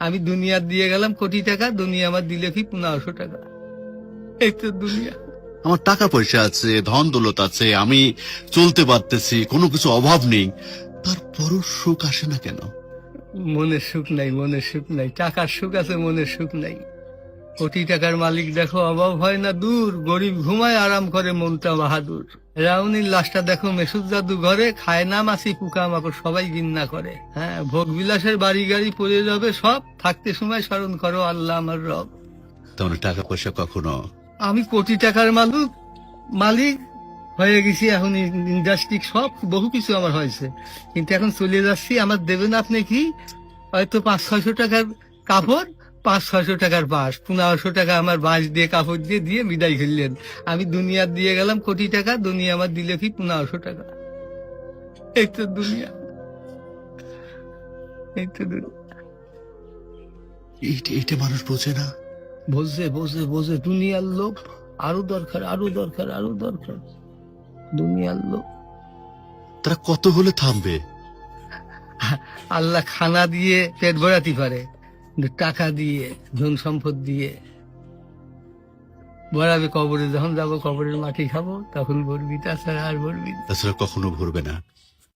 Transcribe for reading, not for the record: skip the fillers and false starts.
আমি দুনিয়া দিয়ে গেলাম কোটি টাকা, দুনিয়া আমার দিলে কি 1500 টাকা। এই তো দুনিয়া। আমার টাকা পয়সা আছে, ধন দৌলত আছে, আমি চলতে পারতেছি, কোনো কিছু অভাব নেই, তারপরও সুখ আসে না কেন? মনের সুখ নাই, মনের সুখ নাই। টাকার সুখ আছে, মনের সুখ নাই। কোটি টাকার মালিক দেখো অভাব হয় না দূর, গরিব ঘুমায় আরাম করে মনটা বাহাদুর। রাউনির লাশটা দেখো মেসুদ জাদু ঘরে, খায় না মাছি পোকা মাকড় সবাই ঘৃণা করে। হ্যাঁ, ভোগ বিলাসের বাড়ি গাড়ি পড়ে যাবে সব, থাকতে সময় স্মরণ করো আল্লাহ আমার রব। তেমন টাকা পয়সা কখনো আমি কোটি টাকার মালিক হয়ে গেছি, এখন ইন্ডাস্ট্রি সব বহু কিছু আমার হয়েছে, কিন্তু এখন চলে যাচ্ছি। আমার দেবেন আপনি কি হয়তো 500-600 টাকার কাপড়, 500-600 টাকার বাঁশ, 1500 টাকা আমার বাঁশ দিয়ে কাপড় দিয়ে দিয়ে বিদায় করলেন। আমি দুনিয়া দিয়ে গেলাম কোটি টাকা, দুনিয়া আমার দিলে কি 1500 টাকা। এই তো দুনিয়া, এই তো দুনিয়া। এইটা মানুষ বোঝে না। বোঝে বোঝে বোঝে, দুনিয়ার লোক আরো দরকার, আরো দরকার, আরো দরকার, দুনিয়ার লোক। তারা কত হলে থামবে? আল্লাহ খানা দিয়ে পেট ভরাতে পারে, কিন্তু টাকা দিয়ে, ধন সম্পদ দিয়ে ভরাবে কবরে। যখন যাবো কবরের মাটি খাবো তখন ভরবি, তাছাড়া আর ভরবি না। তাছাড়া কখনো ভরবে না।